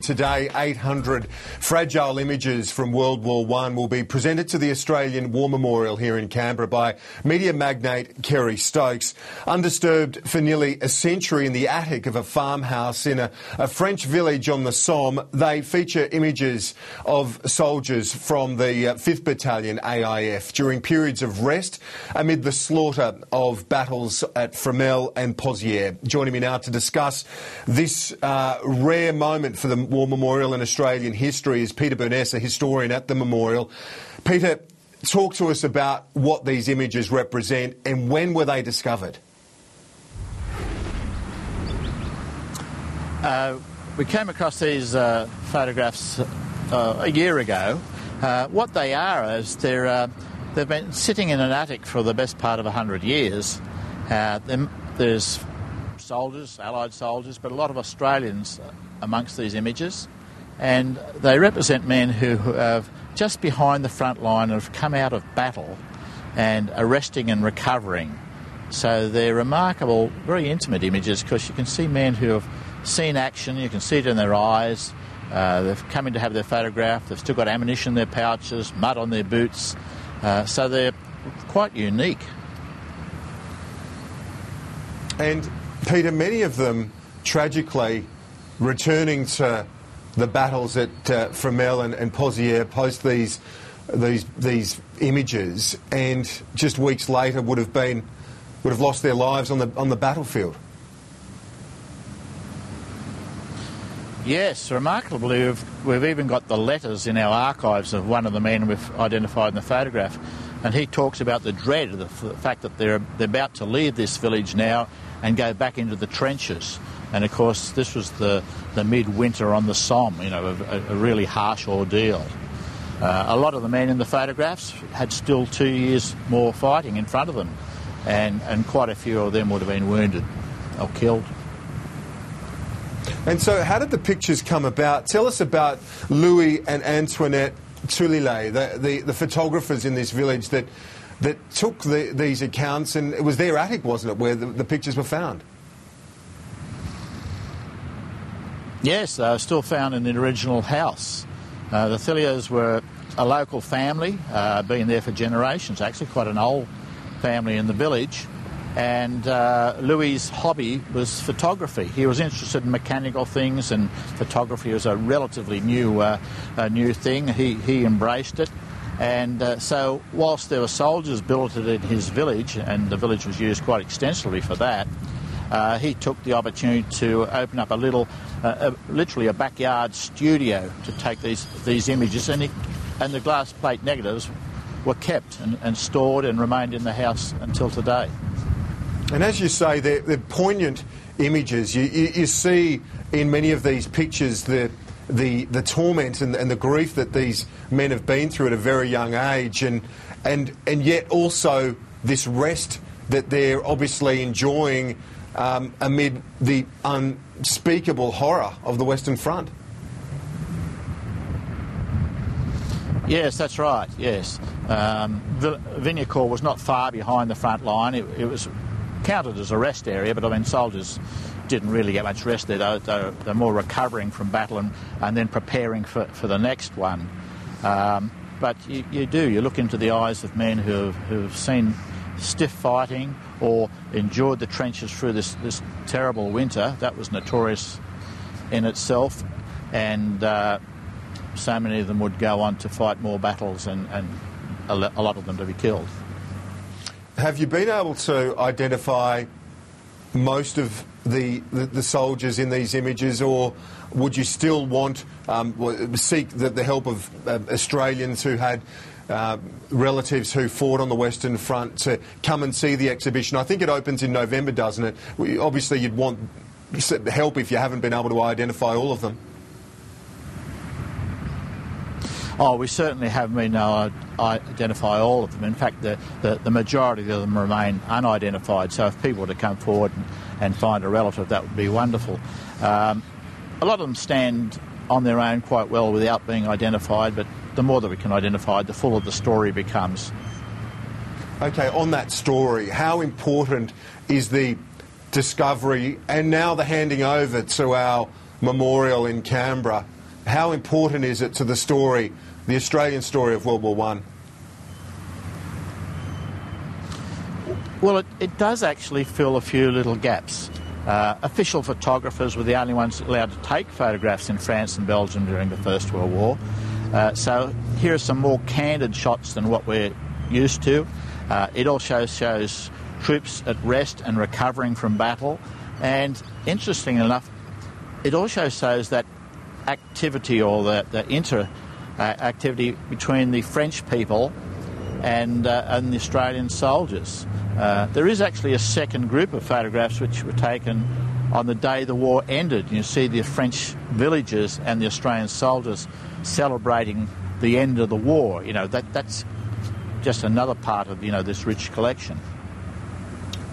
Today, 800 fragile images from World War I will be presented to the Australian War Memorial here in Canberra by media magnate Kerry Stokes. Undisturbed for nearly a century in the attic of a farmhouse in a French village on the Somme, they feature images of soldiers from the 5th Battalion AIF during periods of rest amid the slaughter of battles at Fromelles and Pozières. Joining me now to discuss this rare moment for the War Memorial in Australian history is Peter Burness, a historian at the Memorial. Peter, talk to us about what these images represent and when were they discovered? We came across these photographs a year ago. What they are is they've been sitting in an attic for the best part of 100 years. There's soldiers, Allied soldiers, but a lot of Australians amongst these images, and they represent men who have just behind the front line and have come out of battle and are resting and recovering. So they're remarkable, very intimate images because you can see men who have seen action, you can see it in their eyes, they've come in to have their photograph, they've still got ammunition in their pouches, mud on their boots, so they're quite unique. And Peter, many of them tragically returning to the battles at Fromelles and Pozières post these images, and just weeks later would have lost their lives on the battlefield. Yes, remarkably, we've even got the letters in our archives of one of the men we've identified in the photograph, and he talks about the dread of the fact that they're about to leave this village now and go back into the trenches. And of course, this was the midwinter on the Somme, you know, a really harsh ordeal. A lot of the men in the photographs had still 2 years more fighting in front of them, and quite a few of them would have been wounded or killed. And so how did the pictures come about? Tell us about Louis and Antoinette Tulile, the photographers in this village that took these accounts, and it was their attic, wasn't it, where the pictures were found? Yes, they were still found in the original house. The Thiliers were a local family, been there for generations, actually quite an old family in the village. And Louis's hobby was photography. He was interested in mechanical things, and photography was a relatively new thing. He embraced it. And so whilst there were soldiers billeted in his village, and the village was used quite extensively for that, he took the opportunity to open up a little, literally a backyard studio to take these images, and the glass plate negatives were kept and stored and remained in the house until today. And as you say, they're poignant images. You see in many of these pictures the torment and the grief that these men have been through at a very young age, and yet also this rest that they're obviously enjoying amid the unspeakable horror of the Western Front. Yes, that's right, yes. Vignacourt was not far behind the front line. It was counted as a rest area, but I mean, soldiers didn't really get much rest there. They're more recovering from battle and then preparing for the next one. But you look into the eyes of men who've seen stiff fighting or endured the trenches through this terrible winter. That was notorious in itself, and so many of them would go on to fight more battles and a lot of them to be killed. Have you been able to identify most of the soldiers in these images, or would you still want seek the help of Australians who had relatives who fought on the Western Front to come and see the exhibition? I think it opens in November, doesn't it? Obviously you'd want help if you haven't been able to identify all of them. Oh, we certainly haven't been able to identify all of them. In fact, the majority of them remain unidentified. So if people were to come forward and find a relative, that would be wonderful. A lot of them stand on their own quite well without being identified, but the more that we can identify, the fuller the story becomes. Okay, on that story, how important is the discovery and now the handing over to our Memorial in Canberra. How important is it to the story, the Australian story of World War One? Well, it does actually fill a few little gaps. Official photographers were the only ones allowed to take photographs in France and Belgium during the First World War. So here are some more candid shots than what we're used to. It also shows troops at rest and recovering from battle. And interestingly enough, it also shows that activity, or the inter-activity between the French people and the Australian soldiers. There is actually a second group of photographs which were taken on the day the war ended. You see the French villagers and the Australian soldiers celebrating the end of the war. You know, that's just another part of, you know, this rich collection.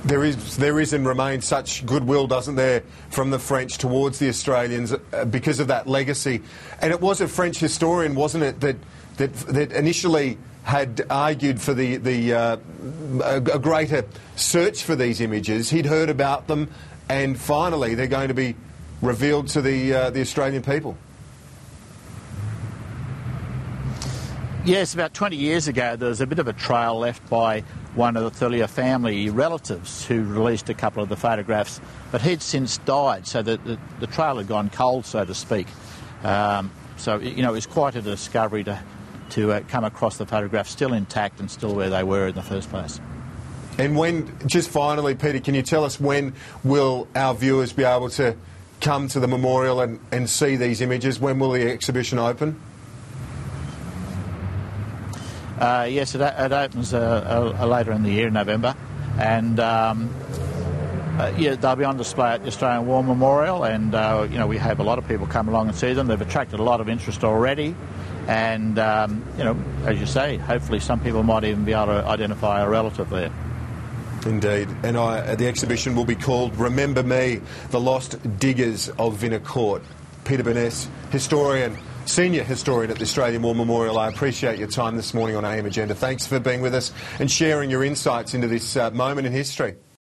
There is and remains such goodwill, doesn't there, from the French towards the Australians because of that legacy. And it was a French historian, wasn't it, that initially had argued for a greater search for these images. He'd heard about them, and finally they're going to be revealed to the Australian people. Yes, about 20 years ago there was a bit of a trail left by one of the Thurlier family relatives who released a couple of the photographs, but he'd since died, so the trail had gone cold, so to speak. So, you know, it was quite a discovery to come across the photographs still intact and still where they were in the first place. And when, just finally, Peter, can you tell us when will our viewers be able to come to the memorial and see these images? When will the exhibition open? Yes, it opens later in the year, in November, and yeah, they'll be on display at the Australian War Memorial, and you know, we hope a lot of people come along and see them. They've attracted a lot of interest already, and you know, as you say, hopefully some people might even be able to identify a relative there. Indeed, and the exhibition will be called Remember Me, The Lost Diggers of Vinnicourt. Peter Burness, historian, senior historian at the Australian War Memorial. I appreciate your time this morning on AM Agenda. Thanks for being with us and sharing your insights into this moment in history.